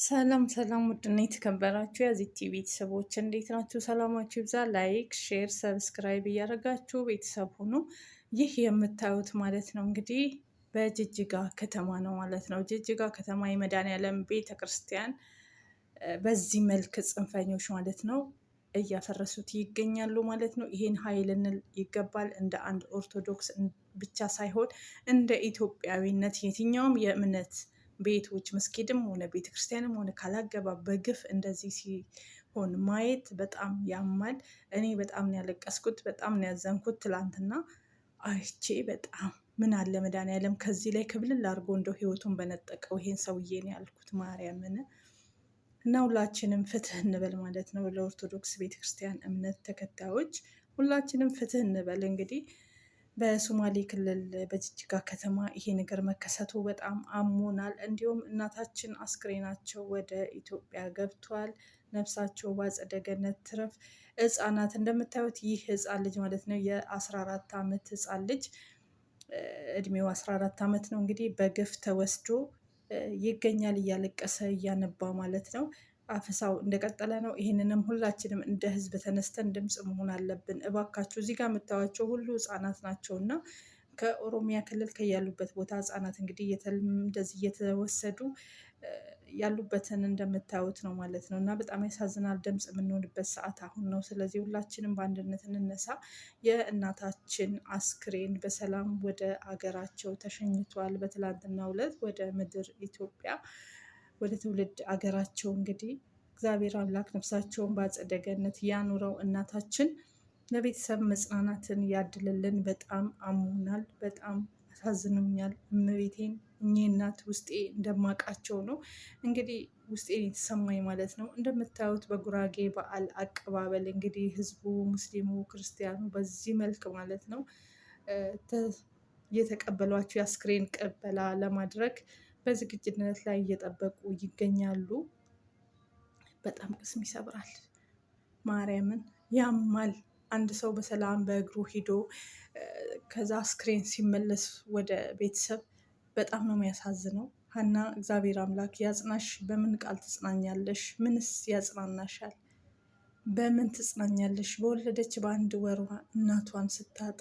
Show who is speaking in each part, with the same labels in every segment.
Speaker 1: ሰላም ሰላም ውድና የተከበራችሁ የዚህ ቲቪ ቤተሰቦች እንዴት ናችሁ? ሰላማችሁ ይብዛ። ላይክ፣ ሼር፣ ሰብስክራይብ እያደረጋችሁ ቤተሰብ ሁኑ። ይህ የምታዩት ማለት ነው እንግዲህ በጅጅጋ ከተማ ነው ማለት ነው። ጅጅጋ ከተማ የመድኃኔዓለም ቤተ ክርስቲያን በዚህ መልክ ጽንፈኞች ማለት ነው እያፈረሱት ይገኛሉ ማለት ነው። ይሄን ኃይል ልንል ይገባል። እንደ አንድ ኦርቶዶክስ ብቻ ሳይሆን እንደ ኢትዮጵያዊነት የትኛውም የእምነት ቤቶች መስጊድም ሆነ ቤተክርስቲያንም ሆነ ካላገባብ በግፍ እንደዚህ ሲሆን ማየት በጣም ያማል። እኔ በጣም ነው ያለቀስኩት፣ በጣም ነው ያዘንኩት። ትላንትና አይቼ በጣም ምን አለ መድኃኒዓለም ከዚህ ላይ ክብልል አድርጎ እንደው ህይወቱን በነጠቀው ይሄን ሰውዬ ነው ያልኩት ማርያምን። እና ሁላችንም ፍትህ እንበል ማለት ነው። ለኦርቶዶክስ ቤተክርስቲያን እምነት ተከታዮች ሁላችንም ፍትህ እንበል። እንግዲህ በሶማሌ ክልል በጅጅጋ ከተማ ይሄ ነገር መከሰቱ በጣም አሞናል። እንዲሁም እናታችን አስክሬናቸው ወደ ኢትዮጵያ ገብቷል። ነፍሳቸው በአጸደ ገነት ትረፍ። ህፃናት እንደምታዩት ይህ ህፃን ልጅ ማለት ነው የ14 ዓመት ህፃን ልጅ እድሜው 14 ዓመት ነው እንግዲህ በግፍ ተወስዶ ይገኛል። እያለቀሰ እያነባ ማለት ነው። አፈሳው እንደቀጠለ ነው። ይህንንም ሁላችንም እንደ ህዝብ ተነስተን ድምፅ መሆን አለብን። እባካችሁ እዚህ ጋር የምታዩቸው ሁሉ ህጻናት ናቸው እና ከኦሮሚያ ክልል ከያሉበት ቦታ ህጻናት እንግዲህ እንደዚህ እየተወሰዱ ያሉበትን እንደምታዩት ነው ማለት ነው። እና በጣም ያሳዝናል። ድምፅ የምንሆንበት ሰዓት አሁን ነው። ስለዚህ ሁላችንም በአንድነት እንነሳ። የእናታችን አስክሬን በሰላም ወደ አገራቸው ተሸኝቷል። በትላንትናው ዕለት ወደ ምድር ኢትዮጵያ ወደ ትውልድ አገራቸው እንግዲህ እግዚአብሔር አምላክ ነፍሳቸውን በአጸደ ገነት ያኑረው። እናታችን ለቤተሰብ መጽናናትን ያድልልን። በጣም አሞናል። በጣም አሳዝኑኛል። እመቤቴን እኚህ እናት ውስጤ እንደማቃቸው ነው እንግዲህ ውስጤ የተሰማኝ ማለት ነው። እንደምታዩት በጉራጌ በዓል አቀባበል እንግዲህ ህዝቡ ሙስሊሙ ክርስቲያኑ በዚህ መልክ ማለት ነው እየተቀበሏቸው የአስክሬን ቅበላ ለማድረግ በዝግጅነት ላይ እየጠበቁ ይገኛሉ። በጣም ቅስም ይሰብራል። ማርያምን ያማል። አንድ ሰው በሰላም በእግሩ ሂዶ ከዛ አስክሬን ሲመለስ ወደ ቤተሰብ በጣም ነው የሚያሳዝነው። ሀና እግዚአብሔር አምላክ ያጽናሽ። በምን ቃል ትጽናኛለሽ? ምንስ ያጽናናሻል? በምን ትጽናኛለሽ? በወለደች በአንድ ወሯ እናቷን ስታጣ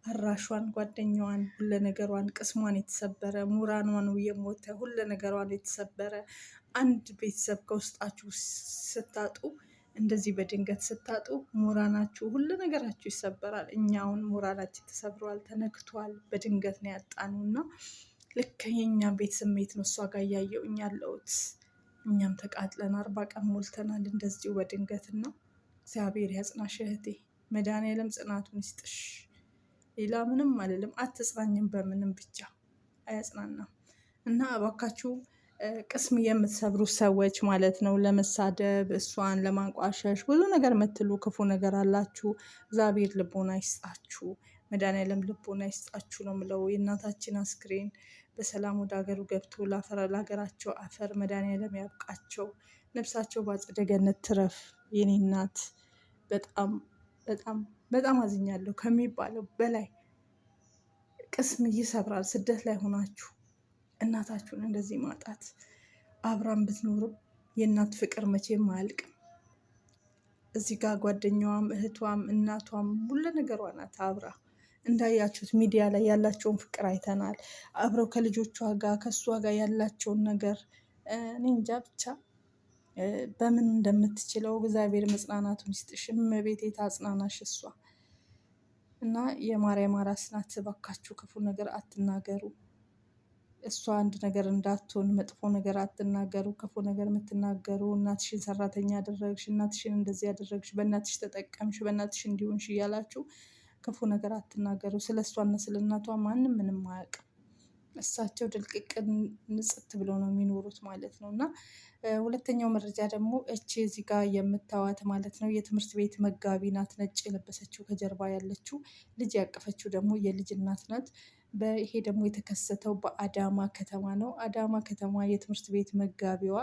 Speaker 1: አራሿን፣ ጓደኛዋን፣ ሁለ ነገሯን፣ ቅስሟን የተሰበረ ሙራኗን የሞተ ሁለ ነገሯን የተሰበረ አንድ ቤተሰብ ከውስጣችሁ ስታጡ እንደዚህ በድንገት ስታጡ ሞራናችሁ ሁሉ ነገራችሁ ይሰበራል። እኛውን ሞራላችን ተሰብሯል፣ ተነክቷል። በድንገት ነው ያጣነው እና ልክ የኛ ቤት ስሜት ነው እሷ ጋር እያየው እኛ ያለሁት። እኛም ተቃጥለን 40 ቀን ሞልተናል እንደዚሁ በድንገት ነው። እግዚአብሔር ያጽናሽ እህቴ፣ መድኃኒዓለም ጽናቱን ይስጥሽ። ሌላ ምንም አልልም። አትጽናኝም በምንም ብቻ አያጽናናም። እና እባካችሁ ቅስም የምትሰብሩ ሰዎች ማለት ነው ለመሳደብ እሷን ለማንቋሸሽ ብዙ ነገር የምትሉ ክፉ ነገር አላችሁ። እግዚአብሔር ልቦና ይስጣችሁ። መድኃኒዓለም ልቦና ይስጣችሁ ነው የምለው። የእናታችን አስክሬን በሰላም ወደ ሀገሩ ገብቶ ለሀገራቸው አፈር መድኃኒዓለም ያብቃቸው። ነፍሳቸው በአጸደ ገነት ትረፍ። የኔ እናት በጣም በጣም በጣም አዝኛለሁ ከሚባለው በላይ ቅስም ይሰብራል። ስደት ላይ ሆናችሁ እናታችሁን እንደዚህ ማጣት። አብራም ብትኖርም የእናት ፍቅር መቼም አያልቅም። እዚህ ጋር ጓደኛዋም እህቷም እናቷም ሁሉ ነገሯ ናት አብራ። እንዳያችሁት ሚዲያ ላይ ያላቸውን ፍቅር አይተናል። አብረው ከልጆቿ ጋር ከእሷ ጋር ያላቸውን ነገር እኔ እንጃ ብቻ በምን እንደምትችለው እግዚአብሔር መጽናናቱን ይስጥሽ። እመቤቴ ታጽናናሽ እሷ እና የማርያም አራስ ናት። እባካችሁ ክፉ ነገር አትናገሩ። እሷ አንድ ነገር እንዳትሆን መጥፎ ነገር አትናገሩ። ክፉ ነገር የምትናገሩ እናትሽን ሰራተኛ ያደረግሽ፣ እናትሽን እንደዚህ ያደረግሽ፣ በእናትሽ ተጠቀምሽ፣ በእናትሽ እንዲሆንሽ እያላችሁ ክፉ ነገር አትናገሩ። ስለ እሷና ስለ እናቷ ማንም ምንም አያውቅም። እሳቸው ድልቅቅ ንጽት ብለው ነው የሚኖሩት ማለት ነው። እና ሁለተኛው መረጃ ደግሞ እቺ እዚህ ጋር የምታዋት ማለት ነው የትምህርት ቤት መጋቢ ናት። ነጭ የለበሰችው ከጀርባ ያለችው ልጅ ያቀፈችው ደግሞ የልጅ እናት ናት። ይሄ ደግሞ የተከሰተው በአዳማ ከተማ ነው። አዳማ ከተማ የትምህርት ቤት መጋቢዋ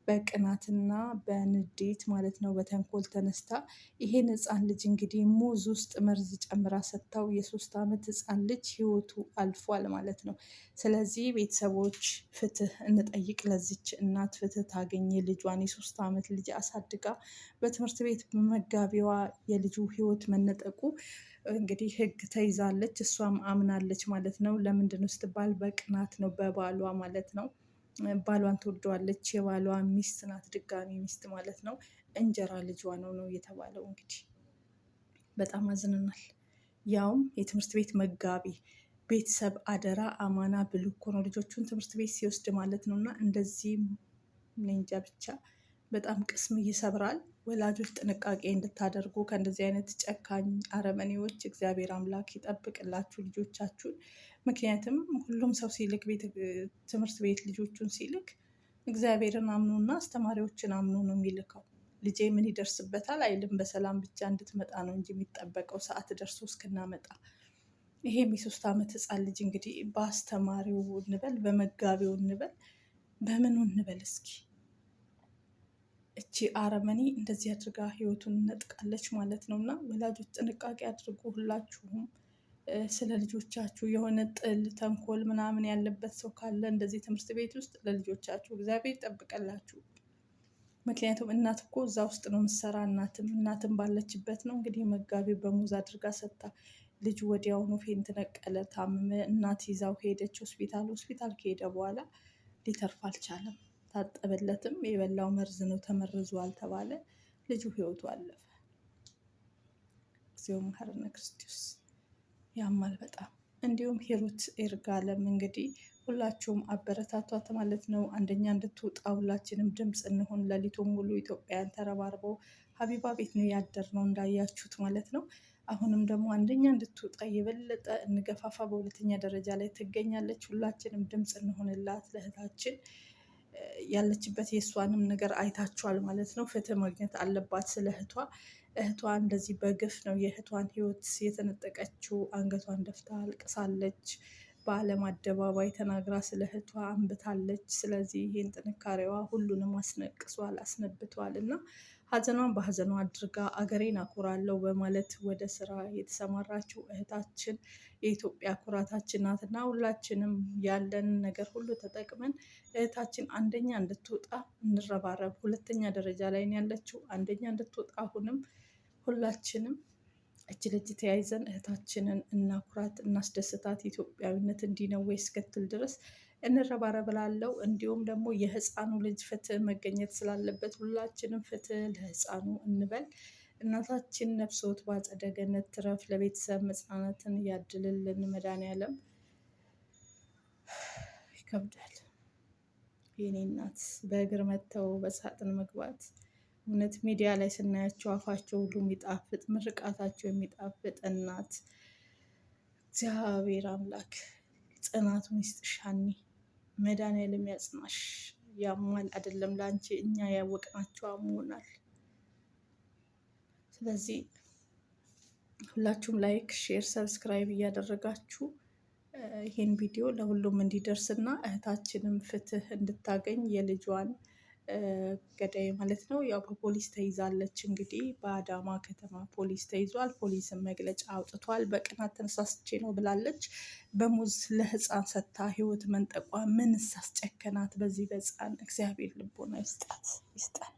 Speaker 1: በቅናትና በንዴት ማለት ነው፣ በተንኮል ተነስታ ይሄን ህፃን ልጅ እንግዲህ ሙዝ ውስጥ መርዝ ጨምራ ሰጥታው የ3 ዓመት ህፃን ልጅ ህይወቱ አልፏል ማለት ነው። ስለዚህ ቤተሰቦች ፍትህ እንጠይቅ፣ ለዚች እናት ፍትህ ታገኝ። ልጇን የ3 ዓመት ልጅ አሳድጋ በትምህርት ቤት መጋቢዋ የልጁ ህይወት መነጠቁ እንግዲህ ህግ ተይዛለች፣ እሷም አምናለች ማለት ነው። ለምንድን ነው ስትባል በቅናት ነው፣ በባሏ ማለት ነው። ባሏን ትወደዋለች፣ የባሏ ሚስት ናት፣ ድጋሚ ሚስት ማለት ነው። እንጀራ ልጇ ነው የተባለው። እንግዲህ በጣም አዝነናል። ያውም የትምህርት ቤት መጋቢ ቤተሰብ አደራ አማና ብሎ እኮ ነው ልጆቹን ትምህርት ቤት ሲወስድ ማለት ነው። እና እንደዚህ እንጃ ብቻ በጣም ቅስም ይሰብራል። ወላጆች ጥንቃቄ እንድታደርጉ ከእንደዚህ አይነት ጨካኝ አረመኔዎች እግዚአብሔር አምላክ ይጠብቅላችሁ ልጆቻችሁን። ምክንያቱም ሁሉም ሰው ሲልክ ትምህርት ቤት ልጆቹን ሲልክ እግዚአብሔርን አምኖና አስተማሪዎችን አምኖ ነው የሚልከው። ልጄ ምን ይደርስበታል አይልም። በሰላም ብቻ እንድትመጣ ነው እንጂ የሚጠበቀው ሰዓት ደርሶ እስክናመጣ። ይሄም የ3 ዓመት ህፃን ልጅ እንግዲህ በአስተማሪው እንበል በመጋቢው እንበል በምኑ እንበል እስኪ እቺ አረመኔ እንደዚህ አድርጋ ህይወቱን ነጥቃለች ማለት ነው። እና ወላጆች ጥንቃቄ አድርጉ ሁላችሁም። ስለ ልጆቻችሁ የሆነ ጥል፣ ተንኮል ምናምን ያለበት ሰው ካለ እንደዚህ ትምህርት ቤት ውስጥ ለልጆቻችሁ እግዚአብሔር ይጠብቀላችሁ። ምክንያቱም እናት እኮ እዛ ውስጥ ነው የምትሰራ። እናትም ባለችበት ነው እንግዲህ መጋቢ በሙዝ አድርጋ ሰጥታ ልጁ ወዲያውኑ ፌንት ነቀለ፣ ታመመ። እናት ይዛው ሄደች ሆስፒታል ከሄደ በኋላ ሊተርፍ አልቻለም። ታጠበለትም የበላው መርዝ ነው ተመርዟል ተባለ። ልጁ ህይወቱ አለፈ። እግዚኦ መሐረነ ክርስቶስ። ያማል በጣም። እንዲሁም ሂሩት ይርጋለም እንግዲህ ሁላችሁም አበረታቷት ማለት ነው። አንደኛ እንድትወጣ ሁላችንም ድምፅ እንሆን። ሌሊቱን ሙሉ ኢትዮጵያውያን ተረባርበው ሀቢባ ቤት ነው ያደርነው እንዳያችሁት ማለት ነው። አሁንም ደግሞ አንደኛ እንድትወጣ የበለጠ እንገፋፋ። በሁለተኛ ደረጃ ላይ ትገኛለች። ሁላችንም ድምፅ እንሆንላት ለእህታችን። ያለችበት የእሷንም ነገር አይታችኋል ማለት ነው። ፍትህ ማግኘት አለባት ስለ እህቷ እንደዚህ በግፍ ነው የእህቷን ህይወት የተነጠቀችው። አንገቷን ደፍታ አልቅሳለች። በዓለም አደባባይ ተናግራ ስለ እህቷ አንብታለች። ስለዚህ ይህን ጥንካሬዋ ሁሉንም አስነቅሷል፣ አስነብቷል እና ሀዘኗን በሀዘኗ አድርጋ አገሬን አኮራለሁ በማለት ወደ ስራ የተሰማራችው እህታችን የኢትዮጵያ ኩራታችን ናትና ሁላችንም ያለን ነገር ሁሉ ተጠቅመን እህታችን አንደኛ እንድትወጣ እንረባረብ። ሁለተኛ ደረጃ ላይ ያለችው አንደኛ እንድትወጣ አሁንም ሁላችንም እጅ ለእጅ ተያይዘን እህታችንን እናኩራት፣ እናስደስታት። ኢትዮጵያዊነት እንዲህ ነው ወይ እስክትል ድረስ እንረባረብ እላለሁ። እንዲሁም ደግሞ የህፃኑ ልጅ ፍትህ መገኘት ስላለበት ሁላችንም ፍትህ ለህፃኑ እንበል። እናታችን ነፍሶት በአጸደ ገነት ትረፍ። ለቤተሰብ መጽናናትን እያድልልን መድኃኒዓለም። ይከብዳል። የኔ እናት በእግር መጥተው በሳጥን መግባት እውነት ሚዲያ ላይ ስናያቸው አፋቸው ሁሉ የሚጣፍጥ ምርቃታቸው የሚጣፍጥ እናት እግዚአብሔር አምላክ ጽናቱን ይስጥሽ። ሀኒ መድኃኒዓለም ያጽናሽ። ያሟል አይደለም ለአንቺ እኛ ያወቅናቸው አሞናል። ስለዚህ ሁላችሁም ላይክ፣ ሼር፣ ሰብስክራይብ እያደረጋችሁ ይሄን ቪዲዮ ለሁሉም እንዲደርስና እህታችንም ፍትህ እንድታገኝ የልጇን ገዳይ ማለት ነው ያው በፖሊስ ተይዛለች። እንግዲህ በአዳማ ከተማ ፖሊስ ተይዟል። ፖሊስን መግለጫ አውጥቷል። በቅናት ተነሳስቼ ነው ብላለች። በሙዝ ለህፃን ሰታ ህይወት መንጠቋ ምን ሳስጨከናት በዚህ በህፃን። እግዚአብሔር ልቦና ይስጣት ይስጣል።